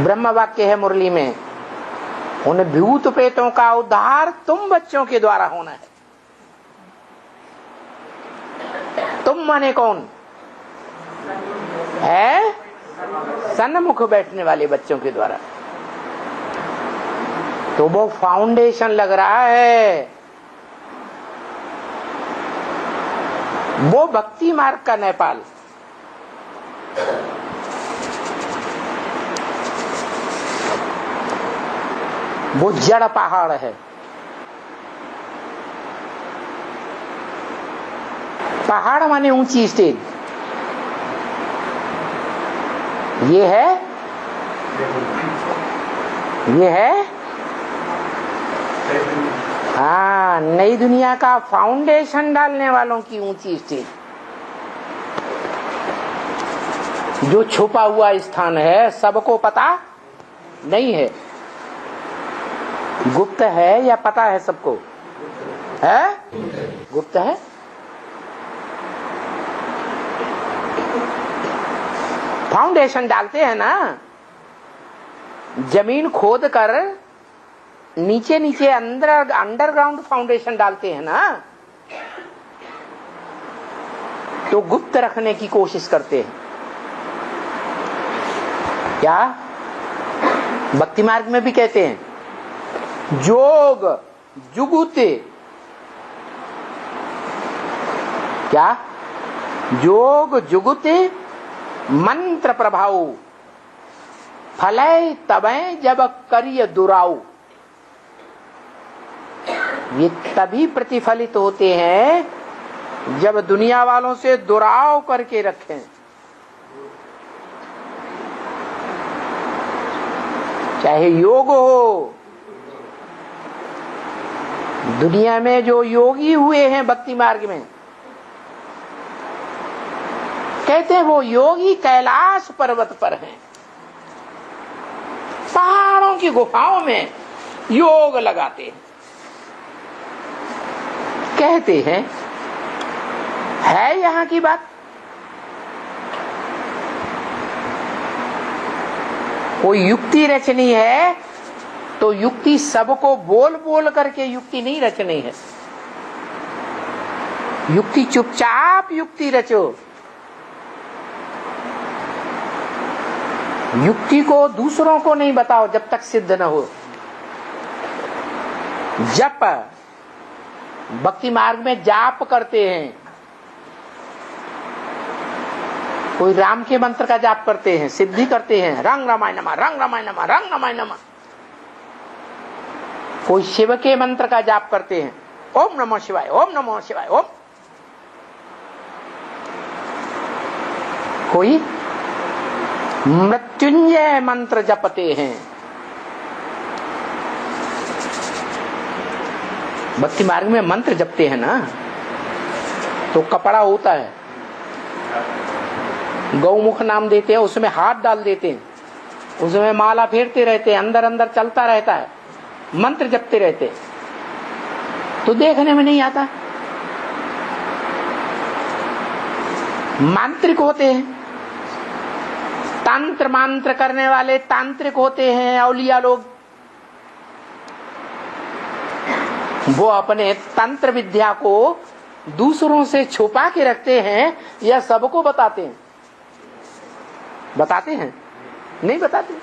ब्रह्म वाक्य है मुरली में, उन भूत प्रेतों का उद्धार तुम बच्चों के द्वारा होना है। तुम माने कौन है? सन्मुख बैठने वाले बच्चों के द्वारा। तो वो फाउंडेशन लग रहा है, वो भक्ति मार्ग का नेपाल। वो जड़ पहाड़ है। पहाड़ माने ऊंची स्टेज। ये है हाँ, नई दुनिया का फाउंडेशन डालने वालों की ऊंची स्टेज। जो छुपा हुआ स्थान है, सबको पता नहीं है। गुप्त है या पता है सबको? है गुप्त है। फाउंडेशन डालते हैं ना, जमीन खोद कर नीचे नीचे अंडरग्राउंड फाउंडेशन डालते हैं ना, तो गुप्त रखने की कोशिश करते हैं। क्या भक्ति मार्ग में भी कहते हैं, जोग जुगुते। क्या? जोग जुगुते मंत्र प्रभाव, फलय तबय जब करिय दुराऊ। ये तभी प्रतिफलित होते हैं जब दुनिया वालों से दुराव करके रखें। चाहे योग हो, दुनिया में जो योगी हुए हैं भक्ति मार्ग में, कहते हैं वो योगी कैलाश पर्वत पर हैं, पहाड़ों की गुफाओं में योग लगाते हैं। कहते हैं, है यहां की बात। कोई युक्ति रचनी है तो युक्ति सबको बोल बोल करके युक्ति नहीं रचनी है। युक्ति चुपचाप युक्ति रचो। युक्ति को दूसरों को नहीं बताओ जब तक सिद्ध न हो। जप, भक्ति मार्ग में जाप करते हैं। कोई राम के मंत्र का जाप करते हैं, सिद्धि करते हैं, रंग रामाय नमः, रंग रामाय नमः, रंग रामाय नमः। कोई शिव के मंत्र का जाप करते हैं, ओम नमः शिवाय, ओम नमः शिवाय, ओम। कोई मृत्युंजय मंत्र जपते हैं। भक्ति मार्ग में मंत्र जपते हैं ना, तो कपड़ा होता है, गौमुख नाम देते हैं, उसमें हाथ डाल देते हैं, उसमें माला फेरते रहते हैं, अंदर अंदर चलता रहता है, मंत्र जपते रहते हैं, तो देखने में नहीं आता। मांत्रिक होते हैं, तंत्र मंत्र करने वाले तांत्रिक होते हैं, औलिया लोग, वो अपने तंत्र विद्या को दूसरों से छुपा के रखते हैं या सबको बताते हैं? बताते हैं? नहीं बताते।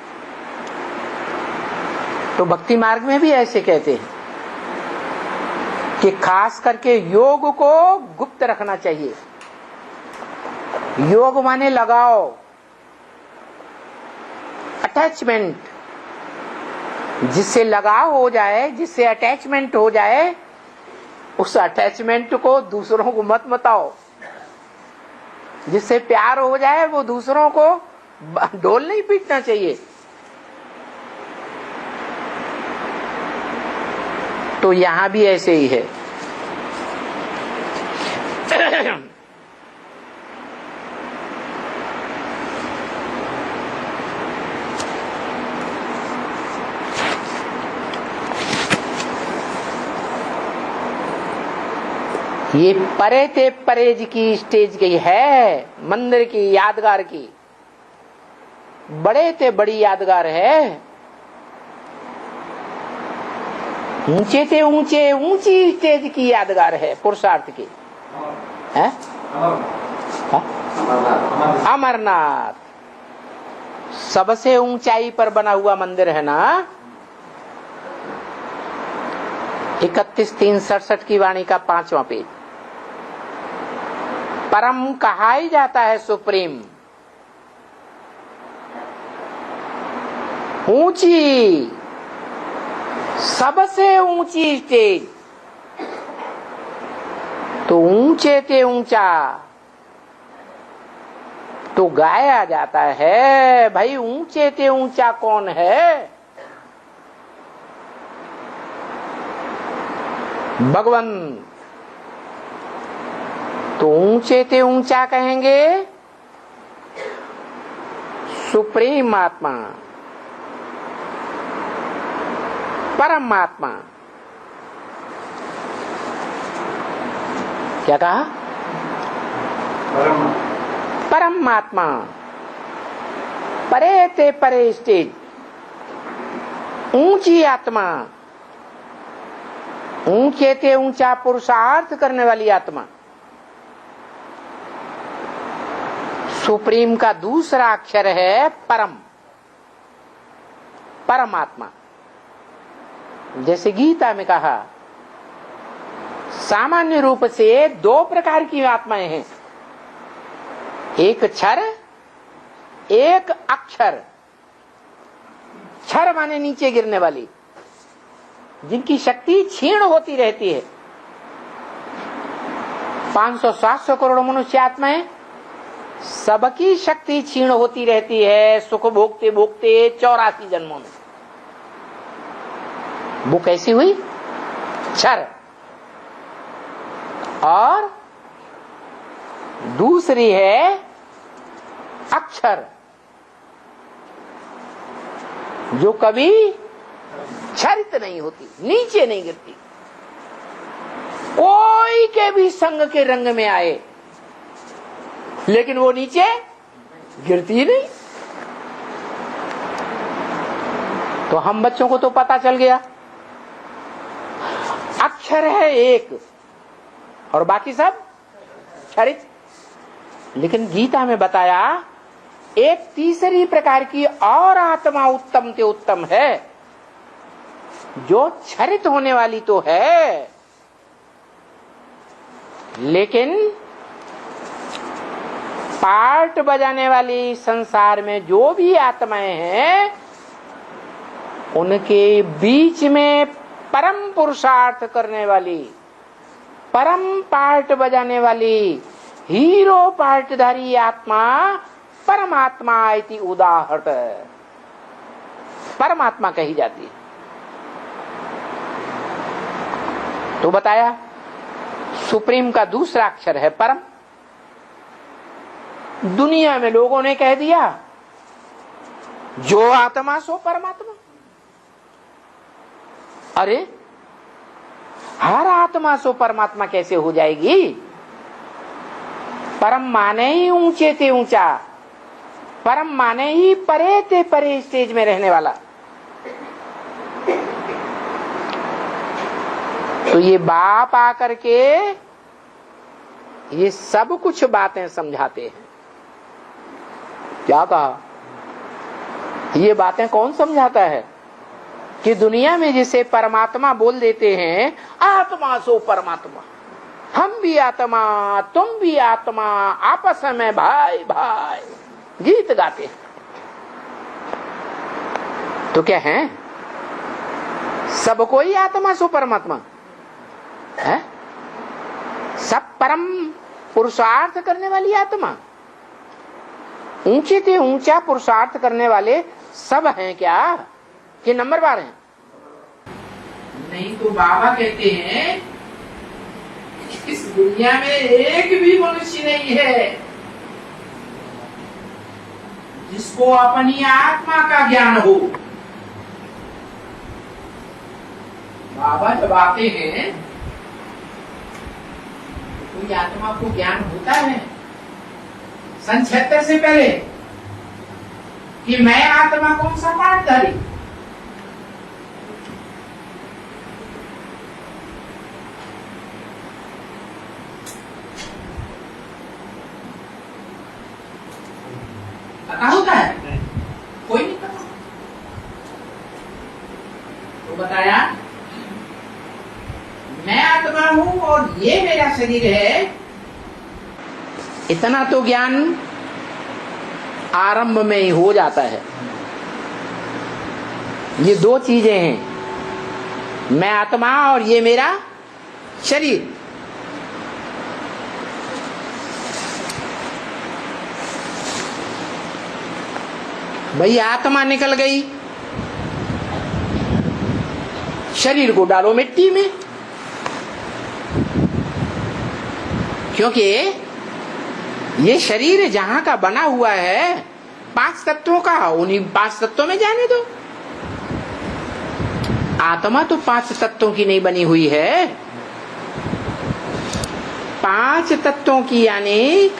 तो भक्ति मार्ग में भी ऐसे कहते हैं कि खास करके योग को गुप्त रखना चाहिए। योग माने लगाओ, अटैचमेंट, जिससे लगाव हो जाए, जिससे अटैचमेंट हो जाए, उस अटैचमेंट को दूसरों को मत बताओ। जिससे प्यार हो जाए वो दूसरों को ढोल नहीं पीटना चाहिए। तो यहां भी ऐसे ही है। ये परे ते परेज की स्टेज की है, मंदिर की यादगार की, बड़े ते बड़ी यादगार है। ऊंचे ते ऊंचे ऊंची स्टेज की यादगार है, पुरुषार्थ की है। अमरनाथ सबसे ऊंचाई पर बना हुआ मंदिर है ना। 31-3-67 की वाणी का 5वां पेज। परम कहा ही जाता है सुप्रीम, ऊंची, सबसे ऊंची स्टेज। तो ऊंचे ते ऊंचा तो गाया जाता है, भाई ऊंचे ते ऊंचा कौन है? भगवान। तो ऊंचे ते ऊंचा कहेंगे सुप्रीम आत्मा, परमात्मा। क्या कहा? परमात्मा, परे ते परे स्टेज, ऊंची आत्मा, ऊंचे ते ऊंचा पुरुषार्थ करने वाली आत्मा। सुप्रीम का दूसरा अक्षर है परम, परमात्मा। जैसे गीता में कहा, सामान्य रूप से 2 प्रकार की आत्माएं हैं, एक क्षर, एक अक्षर। क्षर माने नीचे गिरने वाली, जिनकी शक्ति क्षीण होती रहती है। 500-700 करोड़ मनुष्य आत्माएं, सबकी शक्ति क्षीण होती रहती है सुख भोगते भोगते 84 जन्मों में। वो कैसी हुई? क्षर। और दूसरी है अक्षर, जो कभी क्षरित नहीं होती, नीचे नहीं गिरती। कोई के भी संग के रंग में आए, लेकिन वो नीचे गिरती ही नहीं। तो हम बच्चों को तो पता चल गया, अक्षर है एक और बाकी सब क्षरित। लेकिन गीता में बताया एक तीसरी प्रकार की और आत्मा उत्तम से उत्तम है, जो क्षरित होने वाली तो है, लेकिन पार्ट बजाने वाली संसार में जो भी आत्माएं हैं, उनके बीच में परम पुरुषार्थ करने वाली, परम पार्ट बजाने वाली, हीरो पार्टधारी आत्मा परमात्मा इति उदाहृत, परमात्मा कही जाती है। तो बताया सुप्रीम का दूसरा अक्षर है परम। दुनिया में लोगों ने कह दिया जो आत्मा सो परमात्मा। अरे हर आत्मा सो परमात्मा कैसे हो जाएगी? परम माने ही ऊंचे ते ऊंचा, परम माने ही परे ते परे स्टेज में रहने वाला। तो ये बाप आकर के ये सब कुछ बातें समझाते हैं। क्या कहा? ये बातें कौन समझाता है? कि दुनिया में जिसे परमात्मा बोल देते हैं, आत्मा सो परमात्मा, हम भी आत्मा तुम भी आत्मा, आपस में भाई भाई गीत गाते हैं। तो क्या है? सबको ही आत्मा सो परमात्मा है? सब परम पुरुषार्थ करने वाली आत्मा, ऊंचे से ऊंचा पुरुषार्थ करने वाले सब हैं क्या? कि नंबर बार हैं? नहीं तो बाबा कहते हैं इस दुनिया में एक भी मनुष्य नहीं है जिसको अपनी आत्मा का ज्ञान हो। बाबा जब आते हैं तो कोई आत्मा को ज्ञान होता है सन 76 से पहले कि मैं आत्मा कौन सा पाठधारी? पता होता है? कोई नहीं पता। तो बताया मैं आत्मा हूं और ये मेरा शरीर है। इतना तो ज्ञान आरंभ में ही हो जाता है। ये दो चीजें हैं, मैं आत्मा और ये मेरा शरीर। भाई आत्मा निकल गई, शरीर को डालो मिट्टी में, क्योंकि ये शरीर जहां का बना हुआ है 5 तत्वों का, उन्हीं 5 तत्वों में जाने दो। आत्मा तो 5 तत्वों की नहीं बनी हुई है, 5 तत्वों की, यानी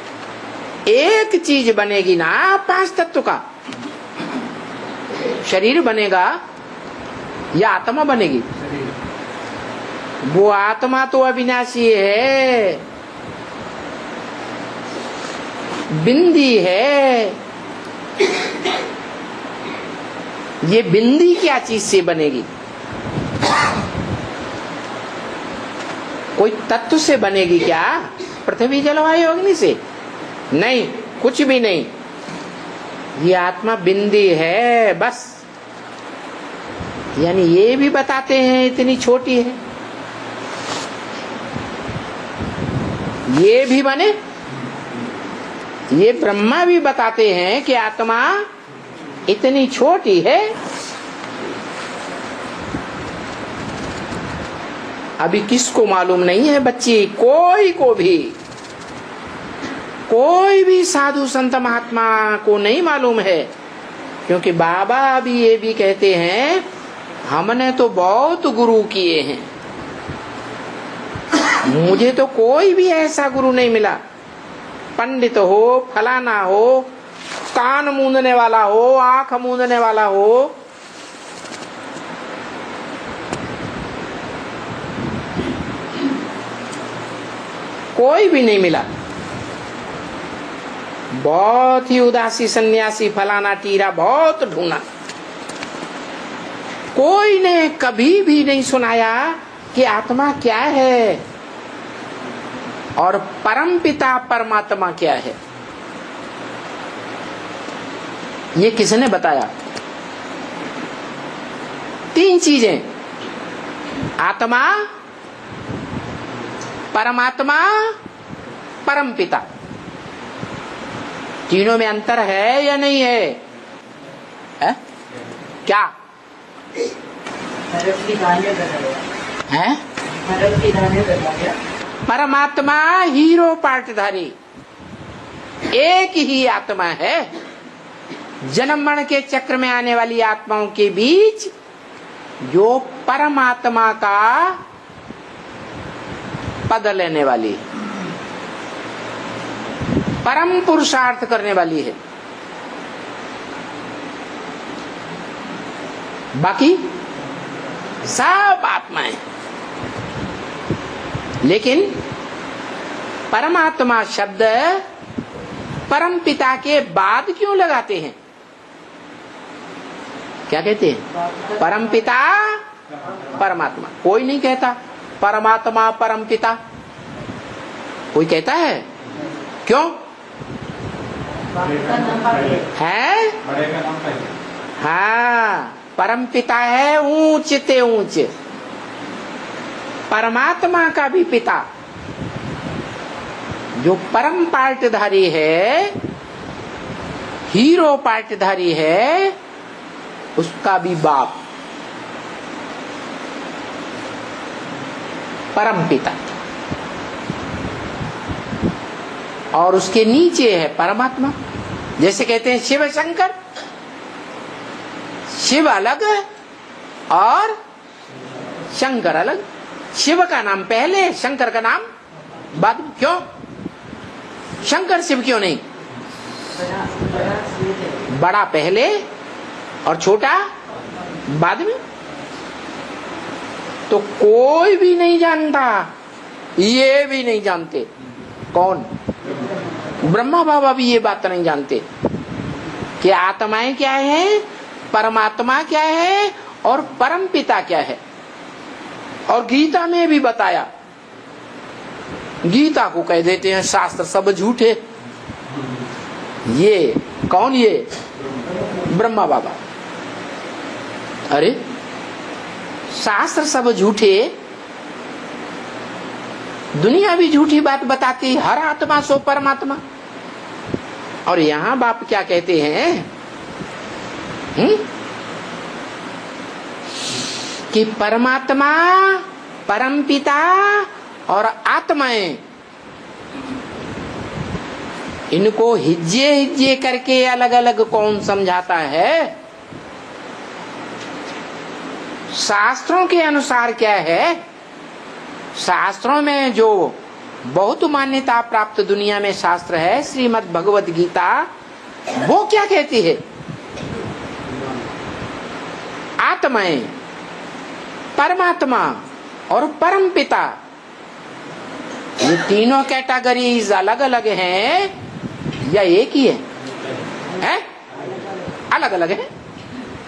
एक चीज बनेगी ना 5 तत्व का। शरीर बनेगा या आत्मा बनेगी? वो आत्मा तो अविनाशी है, बिंदी है। ये बिंदी क्या चीज से बनेगी? कोई तत्व से बनेगी क्या? पृथ्वी जलवायु अग्नि से? नहीं, कुछ भी नहीं। ये आत्मा बिंदी है बस। यानी ये भी बताते हैं इतनी छोटी है, ये भी बने। ये ब्रह्मा भी बताते हैं कि आत्मा इतनी छोटी है। अभी किसको मालूम नहीं है बच्ची? कोई भी साधु संत महात्मा को नहीं मालूम है, क्योंकि बाबा भी ये भी कहते हैं हमने तो बहुत गुरु किए हैं, मुझे तो कोई भी ऐसा गुरु नहीं मिला। पंडित हो, फलाना हो, कान मूंदने वाला हो, आंख मूंदने वाला हो, कोई भी नहीं मिला। बहुत ही उदासी सन्यासी फलाना टीरा बहुत ढूंढा, कोई ने कभी भी नहीं सुनाया कि आत्मा क्या है और परम पिता परमात्मा क्या है। ये किसने बताया? 3 चीजें, आत्मा, परमात्मा, परम पिता। तीनों में अंतर है या नहीं है? क्या है? परमात्मा हीरो पार्टधारी एक ही आत्मा है। जन्म मरण के चक्र में आने वाली आत्माओं के बीच जो परमात्मा का पद लेने वाली, परम पुरुषार्थ करने वाली है। बाकी सब आत्माएं, लेकिन परमात्मा शब्द परम पिता के बाद क्यों लगाते हैं? क्या कहते हैं? परम पिता परमात्मा। कोई नहीं कहता परमात्मा परम पिता, कोई कहता है? क्यों है? हाँ, परम पिता है ऊंच ते ऊंच, परमात्मा का भी पिता जो परम पार्टधारी है, हीरो पार्टधारी है, उसका भी बाप परम पिता, और उसके नीचे है परमात्मा। जैसे कहते हैं शिव शंकर, शिव अलग और शंकर अलग। शिव का नाम पहले, शंकर का नाम बाद में। क्यों शंकर शिव क्यों नहीं? बड़ा पहले और छोटा बाद में। तो कोई भी नहीं जानता, ये भी नहीं जानते। कौन? ब्रह्मा बाबा भी ये बात नहीं जानते कि आत्माएं क्या है, परमात्मा क्या है और परम पिता क्या है। और गीता में भी बताया, गीता को कह देते हैं शास्त्र सब झूठे। ये कौन? ये ब्रह्मा बाबा। अरे शास्त्र सब झूठे, दुनिया भी झूठी बात बताती, हर आत्मा सो परमात्मा। और यहां बाप क्या कहते हैं कि परमात्मा, परम पिता और आत्माएं, इनको हिज्जे हिज्जे करके अलग अलग कौन समझाता है? शास्त्रों के अनुसार क्या है? शास्त्रों में जो बहुत मान्यता प्राप्त दुनिया में शास्त्र है, श्रीमद् भगवत गीता, वो क्या कहती है? आत्माएं, परमात्मा और परम पिता, ये तीनों कैटेगरीज अलग अलग हैं या एक ही है? अलग अलग है।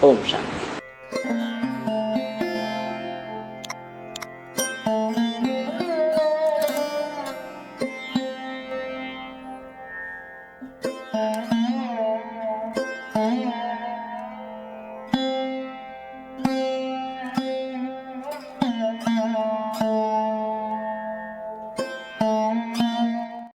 ओम शांति।